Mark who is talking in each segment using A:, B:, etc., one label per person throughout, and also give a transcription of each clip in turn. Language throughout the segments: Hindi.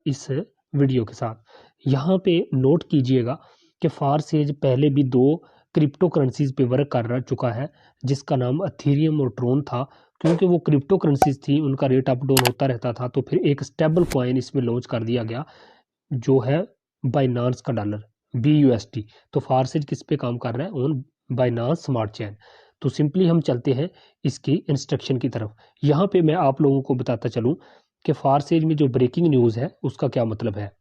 A: इस वीडियो के साथ। यहाँ पे नोट कीजिएगा कि फारसेज पहले भी 2 क्रिप्टो करेंसीज पे वर्क कर चुका है, जिसका नाम अथेरियम और ट्रोन था। क्योंकि वो क्रिप्टो करेंसीज थी, उनका रेट अप डाउन होता रहता था, तो फिर एक स्टेबल कॉइन इसमें लॉन्च कर दिया गया जो है बाइनांस का डॉलर BUSD। तो फारसेज किस पे काम कर रहा है? On Binance smart chain. तो सिंपली हम चलते हैं इसकी इंस्ट्रक्शन की तरफ। यहाँ पे मैं आप लोगों को बताता चलूँ कि फारसेज में जो ब्रेकिंग न्यूज़ है उसका क्या मतलब है।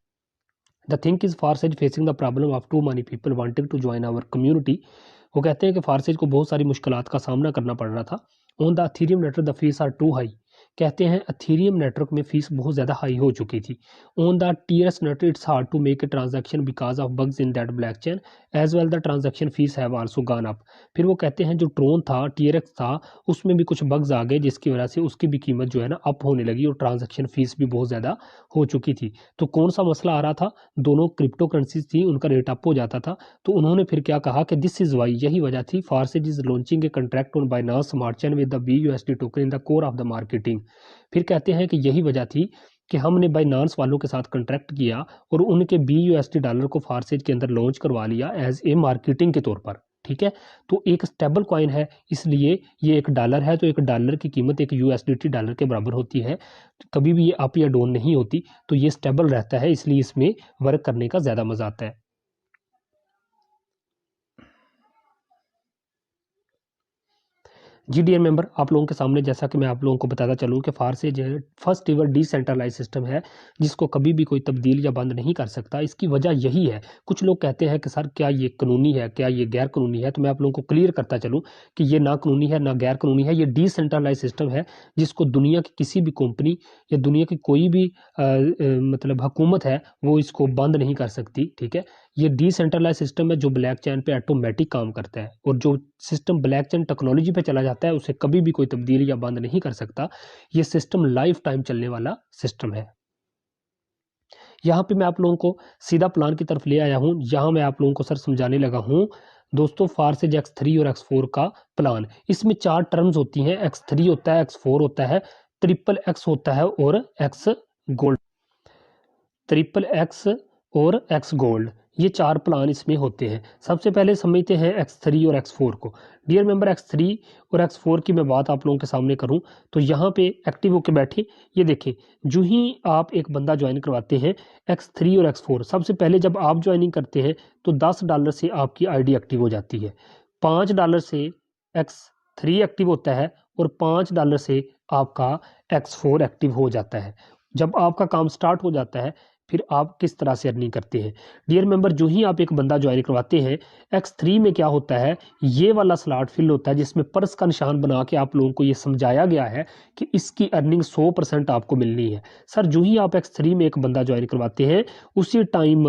A: The think is Forsage facing the problem of too many people wanting to join our community. वो कहते हैं कि फारसेज को बहुत सारी मुश्किलात का सामना करना पड़ रहा था। On the Ethereum network the fees are too high. कहते हैं अथेरियम नेटवर्क में फीस बहुत ज़्यादा हाई हो चुकी थी। On the TRX network it's hard to make a transaction because of bugs in that blockchain as well the transaction fees have also gone up. फिर वो कहते हैं जो ट्रोन था, TRX था, उसमें भी कुछ बग्स आ गए जिसकी वजह से उसकी भी कीमत जो है ना अप होने लगी और ट्रांजैक्शन फीस भी बहुत ज़्यादा हो चुकी थी। तो कौन सा मसला आ रहा था? दोनों क्रिप्टो करेंसीज थी, उनका रेट अप हो जाता था। तो उन्होंने फिर क्या कहा कि दिस इज वाई, यही वजह थी, Forsage is launching a contract on Binance smart chain with the BUSD token in the core of the marketing. फिर कहते हैं कि यही वजह थी कि हमने बाइनांस वालों के साथ कंट्रैक्ट किया और उनके BUSD डॉलर को फारसेज के अंदर लॉन्च करवा लिया एज ए मार्केटिंग के तौर पर। ठीक है, तो एक स्टेबल कॉइन है, इसलिए ये एक डॉलर है, तो एक डॉलर की कीमत एक USDT डॉलर के बराबर होती है। कभी भी ये अप या डाउन नहीं होती, तो ये स्टेबल रहता है, इसलिए इसमें वर्क करने का ज़्यादा मज़ा आता है। जी डियर मेंबर, आप लोगों के सामने जैसा कि मैं आप लोगों को बताता चलूँ कि फारसेज फर्स्ट एवर डिसेंट्रलाइज सिस्टम है जिसको कभी भी कोई तब्दील या बंद नहीं कर सकता। इसकी वजह यही है, कुछ लोग कहते हैं कि सर क्या ये कानूनी है, क्या ये गैर कानूनी है, तो मैं आप लोगों को क्लियर करता चलूँ कि ये ना कानूनी है ना गैर कानूनी है। ये डिसेंट्रलाइज सिस्टम है जिसको दुनिया की किसी भी कंपनी या दुनिया की कोई भी मतलब हुकूमत है वो इसको बंद नहीं कर सकती। ठीक है, ये डिसेंट्रलाइज सिस्टम है जो ब्लैक चेन पे ऑटोमेटिक काम करता है, और जो सिस्टम ब्लैक चेन टेक्नोलॉजी पे चला जाता है उसे कभी भी कोई तब्दील या बंद नहीं कर सकता। ये सिस्टम लाइफ टाइम चलने वाला सिस्टम है। यहाँ पे मैं आप लोगों को सीधा प्लान की तरफ ले आया हूँ। यहाँ मैं आप लोगों को सर समझाने लगा हूँ दोस्तों फारसेज X3 और X4 का प्लान। इसमें 4 टर्म्स होती हैं, X3 होता है, X4 होता है, XXX होता है और X गोल्ड, XXX और X गोल्ड, ये 4 प्लान इसमें होते हैं। सबसे पहले समझते हैं X3 और X4 को। डियर मेंबर, X3 और X4 की मैं बात आप लोगों के सामने करूं तो यहाँ पे एक्टिव होके बैठे, ये देखें, जो ही आप एक बंदा ज्वाइन करवाते हैं X3 और X4, सबसे पहले जब आप ज्वाइनिंग करते हैं तो $10 से आपकी ID एक्टिव हो जाती है, $5 से X3 एक्टिव होता है और $5 से आपका X4 एक्टिव हो जाता है। जब आपका काम स्टार्ट हो जाता है फिर आप किस तरह से अर्निंग करते हैं। डियर मेंबर, जो ही आप एक बंदा ज्वाइन करवाते हैं, X3 में क्या होता है, ये वाला स्लॉट फिल होता है जिसमें पर्स का निशान बना के आप लोगों को ये समझाया गया है कि इसकी अर्निंग 100% आपको मिलनी है। सर जो ही आप X3 में एक बंदा ज्वाइन करवाते हैं उसी टाइम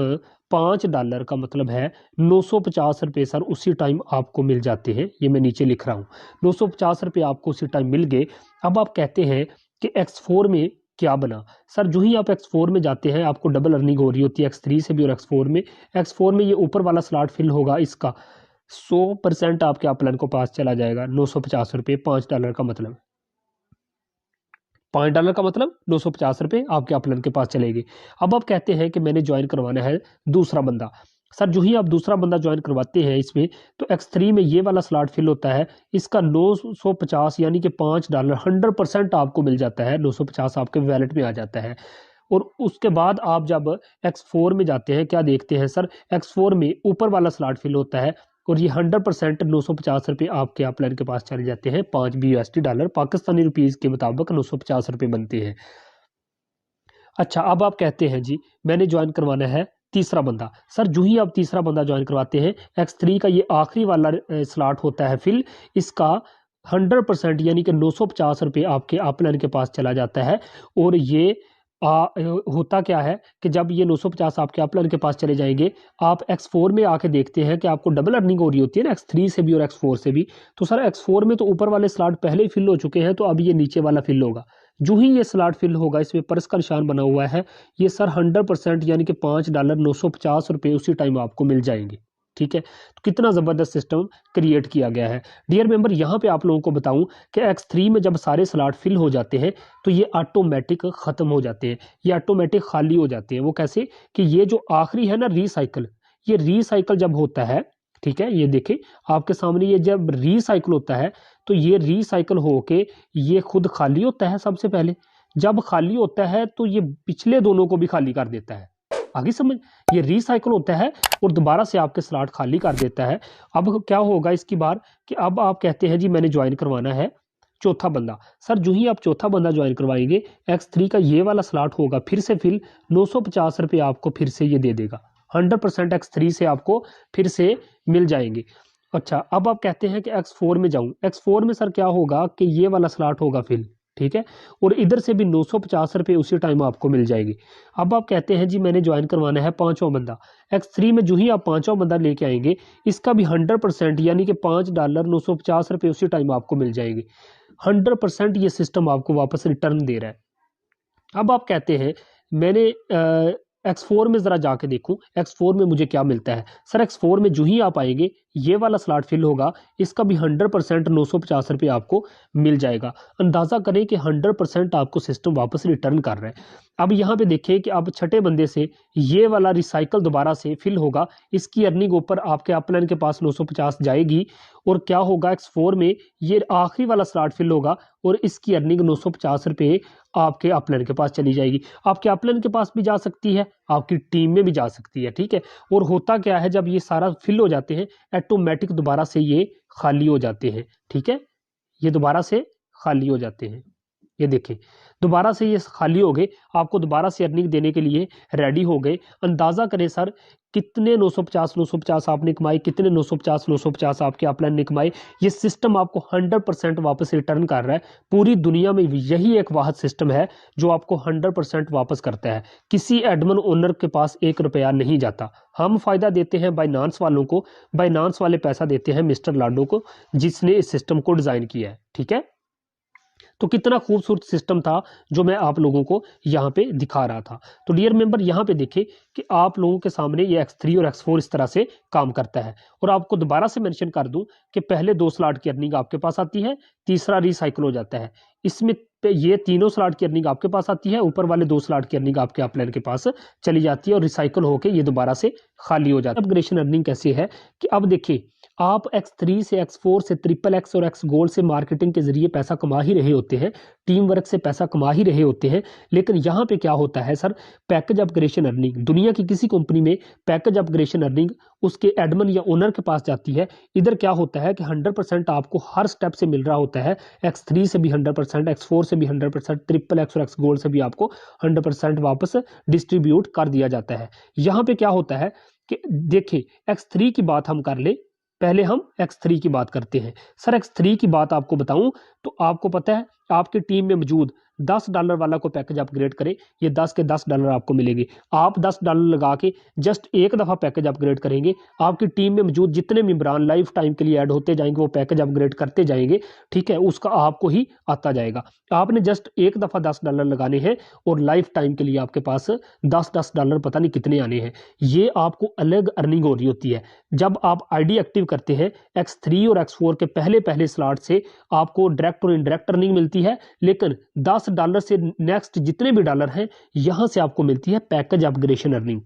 A: $5 का मतलब है 950 रुपये सर उसी टाइम आपको मिल जाते हैं। ये मैं नीचे लिख रहा हूँ, 950 रुपये आपको उसी टाइम मिल गए। अब आप कहते हैं कि X4 में क्या बना। सर जो ही आप X4 में जाते हैं आपको डबल अर्निंग हो रही होती है X3 से भी और X4 में ये ऊपर वाला स्लॉट फिल होगा, इसका 100% आपके अपलाइन को पास चला जाएगा। 950 रुपये, $5 का मतलब, $5 का मतलब 950 रुपये आपके अपलाइन के पास चलेगी। अब आप कहते हैं कि मैंने ज्वाइन करवाना है दूसरा बंदा। सर जो ही आप दूसरा बंदा ज्वाइन करवाते हैं इसमें तो X3 में ये वाला स्लॉट फिल होता है, इसका 950 यानी कि $5 100% आपको मिल जाता है, 950 आपके वैलेट में आ जाता है। और उसके बाद आप जब X4 में जाते हैं क्या देखते हैं सर, X4 में ऊपर वाला स्लॉट फिल होता है और ये 100% 950 रुपये आपके अपलाइन के पास चले जाते हैं। 5 BUSD डॉलर पाकिस्तानी रुपीज़ के मुताबिक 950 रुपये बनते हैं। अच्छा, अब आप कहते हैं जी मैंने ज्वाइन करवाना है तीसरा बंदा। सर जो ही आप तीसरा बंदा ज्वाइन करवाते हैं X3 का ये आखिरी वाला स्लॉट होता है फिल, इसका 100% यानी कि 950 रुपये आपके अपलाइन के पास चला जाता है। और ये होता क्या है कि जब ये 950 आपके अपलाइन के पास चले जाएंगे, आप X4 में आके देखते हैं कि आपको डबल अर्निंग हो रही होती है ना X3 से भी और X4 से भी। तो सर X4 में तो ऊपर वाले स्लॉट पहले ही फिल हो चुके हैं, तो अब ये नीचे वाला फिल होगा। जो ही ये स्लॉट फिल होगा इसमें पर्स का निशान बना हुआ है, ये सर 100% यानी कि $5 950 रुपये उसी टाइम आपको मिल जाएंगे। ठीक है, तो कितना ज़बरदस्त सिस्टम क्रिएट किया गया है। डियर मेंबर, यहाँ पे आप लोगों को बताऊं कि X3 में जब सारे स्लॉट फिल हो जाते हैं तो ये ऑटोमेटिक ख़त्म हो जाते हैं, ये ऑटोमेटिक खाली हो जाते हैं। वो कैसे कि ये जो आखिरी है ना रीसाइकल, ये रीसाइकल जब होता है, ठीक है, ये देखें आपके सामने, ये जब रीसाइकल होता है तो ये रीसाइकल होके ये खुद खाली होता है। सबसे पहले जब खाली होता है तो ये पिछले दोनों को भी खाली कर देता है। आगे समझ, ये रीसाइकल होता है और दोबारा से आपके स्लॉट खाली कर देता है। अब क्या होगा इसकी बार कि अब आप कहते हैं जी मैंने ज्वाइन करवाना है चौथा बंदा। सर जो ही आप चौथा बंदा ज्वाइन करवाएंगे, X3 का ये वाला स्लॉट होगा फिर से फिल, 950 रुपये आपको फिर से ये दे देगा। 100% X3 से आपको फिर से मिल जाएंगे। अच्छा, अब आप कहते हैं कि X4 में जाऊं, X4 में सर क्या होगा कि ये वाला स्लॉट होगा फिल, ठीक है, और इधर से भी 950 रुपये उसी टाइम आपको मिल जाएगी। अब आप कहते हैं जी मैंने ज्वाइन करवाना है पांचवा बंदा। X3 में जो ही आप पांचवा बंदा लेके आएंगे, इसका भी 100% यानी कि $5 950 रुपये उसी टाइम आपको मिल जाएगी। 100% ये सिस्टम आपको वापस रिटर्न दे रहा है। अब आप कहते हैं मैंने X4 में ज़रा जाके देखूं X4 में मुझे क्या मिलता है। सर X4 में जो ही आप आएंगे ये वाला स्लॉट फिल होगा, इसका भी 100% 950 रुपये आपको मिल जाएगा। अंदाज़ा करें कि 100% आपको सिस्टम वापस रिटर्न कर रहा है। अब यहाँ पे देखें कि अब छठे बंदे से ये वाला रिसाइकल दोबारा से फिल होगा, इसकी अर्निंग ऊपर आपके अपलाइन के पास 950 जाएगी, और क्या होगा X4 में ये आखिरी वाला स्लॉट फिल होगा और इसकी अर्निंग 950 रुपये आपके अपलाइन के पास चली जाएगी। आपके अपलाइन के पास भी जा सकती है, आपकी टीम में भी जा सकती है, ठीक है। और होता क्या है, जब ये सारा फिल हो जाते हैं ऑटोमेटिक दोबारा से ये खाली हो जाते हैं, ठीक है, ये दोबारा से खाली हो जाते हैं। ये देखें दोबारा से ये खाली हो गए, आपको दोबारा से अर्निंग देने के लिए रेडी हो गए। अंदाज़ा करें सर कितने 950 आपने कमाए, कितने 950 आपके अपलाइन ने कमाए। ये सिस्टम आपको 100% वापस रिटर्न कर रहा है। पूरी दुनिया में यही एक वाहिद सिस्टम है जो आपको 100% वापस करता है। किसी एडमिन ओनर के पास 1 रुपया नहीं जाता। हम फ़ायदा देते हैं बाइनांस वालों को, बाइनांस वाले पैसा देते हैं मिस्टर लाडो को, जिसने इस सिस्टम को डिज़ाइन किया है, ठीक है। तो कितना खूबसूरत सिस्टम था जो मैं आप लोगों को यहाँ पे दिखा रहा था। तो डियर मेंबर, यहाँ पे देखें कि आप लोगों के सामने ये X3 और X4 इस तरह से काम करता है। और आपको दोबारा से मेंशन कर दूं कि पहले 2 स्लॉट की अर्निंग आपके पास आती है, तीसरा रिसाइकिल हो जाता है। इसमें ये तीनों स्लॉट की अर्निंग आपके पास आती है, ऊपर वाले 2 स्लॉट की अर्निंग आपके अपलाइन के पास चली जाती है और रिसाइकिल होकर ये दोबारा से खाली हो जाता है। अपग्रेडेशन अर्निंग कैसे है कि अब देखिए आप X3 से X4 से XXX और X गोल्ड से मार्केटिंग के जरिए पैसा कमा ही रहे होते हैं, टीम वर्क से पैसा कमा ही रहे होते हैं। लेकिन यहाँ पे क्या होता है सर, पैकेज अपग्रेडेशन अर्निंग, दुनिया की किसी कंपनी में पैकेज अपग्रेडेशन अर्निंग उसके एडमिन या ओनर के पास जाती है। इधर क्या होता है कि 100% आपको हर स्टेप से मिल रहा होता है। X3 से भी 100%, X4 से भी 100%, XXX और X गोल्ड से भी आपको 100% वापस डिस्ट्रीब्यूट कर दिया जाता है। यहाँ पे क्या होता है कि देखिए X3 की बात हम कर ले, पहले हम X3 की बात करते हैं। सर X3 की बात आपको बताऊं तो आपको पता है आपकी टीम में मौजूद $10 वाला को पैकेज अपग्रेड करें, ये 10 के $10 आपको मिलेंगे। आप $10 लगा के जस्ट एक दफ़ा पैकेज अपग्रेड करेंगे, आपकी टीम में मौजूद जितने मेंबरान लाइफ टाइम के लिए ऐड होते जाएंगे वो पैकेज अपग्रेड करते जाएंगे, ठीक है, उसका आपको ही आता जाएगा। आपने जस्ट एक दफ़ा $10 लगाने हैं और लाइफ टाइम के लिए आपके पास $10 पता नहीं कितने आने हैं। ये आपको अलग अर्निंग हो रही होती है। जब आप आईडी एक्टिव करते हैं X3 और X4 के पहले पहले स्लॉट से आपको डायरेक्ट और इनडायरेक्ट अर्निंग मिलती है, लेकिन $10 से नेक्स्ट जितने भी डॉलर हैं यहां से आपको मिलती है पैकेज अपग्रेडेशन अर्निंग।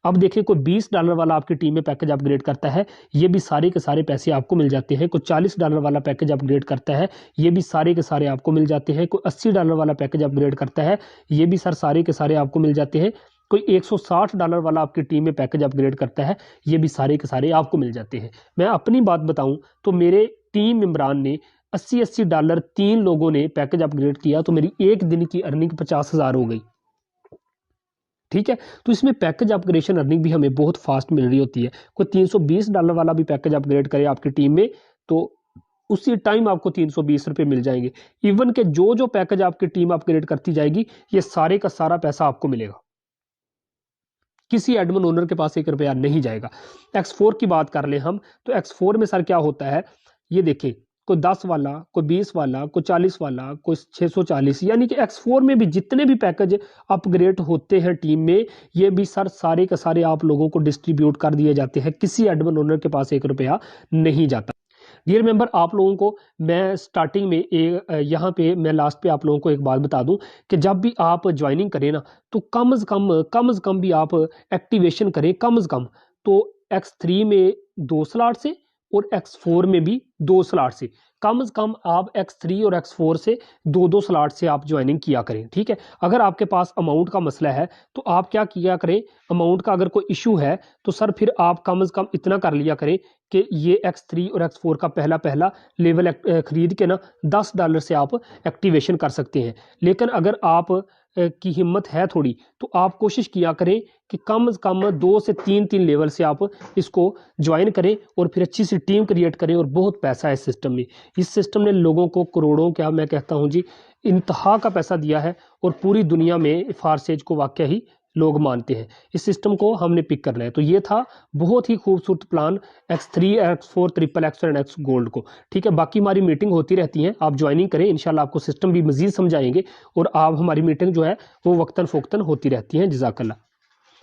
A: अब देखिए कोई $20 वाला आपकी टीम में पैकेज अपग्रेड करता है, ये भी सारे के सारे पैसे आपको मिल जाते हैं। कोई $40 वाला पैकेज अपग्रेड करता है, ये भी सारे के सारे आपको मिल जाते हैं। कोई $80 वाला पैकेज अपग्रेड करता है, ये भी सर सारे के सारे आपको मिल जाते हैं। कोई $160 वाला आपकी टीम में पैकेज अपग्रेड करता है, ये भी सारे के सारे आपको मिल जाते हैं। मैं अपनी बात बताऊं तो मेरे टीम मेंबरान ने $80 3 लोगों ने पैकेज अपग्रेड किया तो मेरी एक दिन की अर्निंग 50,000 हो गई, ठीक है। तो इसमें पैकेज अपग्रेडेशन अर्निंग भी हमें बहुत फास्ट मिल रही होती है। कोई $320 वाला भी पैकेज अपग्रेड करे आपकी टीम में तो उसी टाइम आपको 320 रुपये मिल जाएंगे। इवन के जो जो पैकेज आपकी टीम अपग्रेड करती जाएगी ये सारे का सारा पैसा आपको मिलेगा, किसी एडमिन ओनर के पास 1 रुपया नहीं जाएगा। X4 की बात कर ले हम तो X4 में सर क्या होता है, ये देखिए कोई 10 वाला, कोई 20 वाला, कोई 40 वाला, कोई 640, यानी कि X4 में भी जितने भी पैकेज अपग्रेड होते हैं टीम में, ये भी सर सारे के सारे आप लोगों को डिस्ट्रीब्यूट कर दिए जाते हैं, किसी एडमिन ओनर के पास 1 रुपया नहीं जाता। डियर मेंबर, आप लोगों को मैं स्टार्टिंग में यहाँ पे मैं लास्ट पे आप लोगों को एक बात बता दूं कि जब भी आप ज्वाइनिंग करें ना, तो कम से कम भी आप एक्टिवेशन करें, कम से कम तो X3 में 2 स्लॉट से और X4 में भी 2 स्लॉट से कम आप X3 और X4 से 2 स्लॉट से आप ज्वाइनिंग किया करें, ठीक है। अगर आपके पास अमाउंट का मसला है तो आप क्या किया करें, अमाउंट का अगर कोई इशू है तो सर फिर आप कम से कम इतना कर लिया करें कि ये X3 और X4 का पहला लेवल खरीद के ना $10 से आप एक्टिवेशन कर सकते हैं। लेकिन अगर आप की हिम्मत है थोड़ी, तो आप कोशिश किया करें कि कम से कम 2 से 3 लेवल से आप इसको ज्वाइन करें और फिर अच्छी सी टीम क्रिएट करें। और बहुत पैसा है इस सिस्टम में, इस सिस्टम ने लोगों को करोड़ों, क्या मैं कहता हूं जी, इंतहा का पैसा दिया है और पूरी दुनिया में फारसेज को वाकई ही लोग मानते हैं। इस सिस्टम को हमने पिक करना है। तो ये था बहुत ही खूबसूरत प्लान X3, X4, XXX और X गोल्ड को, ठीक है। बाकी हमारी मीटिंग होती रहती है, आप ज्वाइनिंग करें, इंशाल्लाह आपको सिस्टम भी मजीद समझाएंगे और आप हमारी मीटिंग जो है वो वक्तन फ़ोक्तन होती रहती है। जज़ाकल्लाह।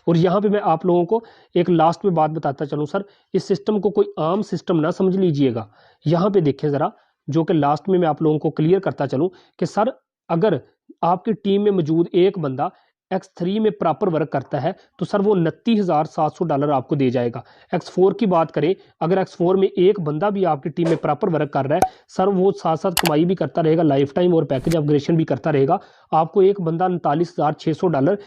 A: और यहाँ पे मैं आप लोगों को एक लास्ट में बात बताता चलूँ सर, इस सिस्टम को कोई आम सिस्टम ना समझ लीजिएगा। यहाँ पे देखिए ज़रा, जो कि लास्ट में मैं आप लोगों को क्लियर करता चलूँ कि सर अगर आपकी टीम में मौजूद एक बंदा X3 में प्रॉपर वर्क करता है तो सर वो $29,700 आपको दे जाएगा। X4 की बात करें, अगर X4 में एक बंदा भी आपकी टीम में प्रॉपर वर्क कर रहा है सर, वो साथ साथ कमाई भी करता रहेगा, लाइफ टाइम और पैकेज अपग्रेडेशन भी करता रहेगा, आपको एक बंदा $39,600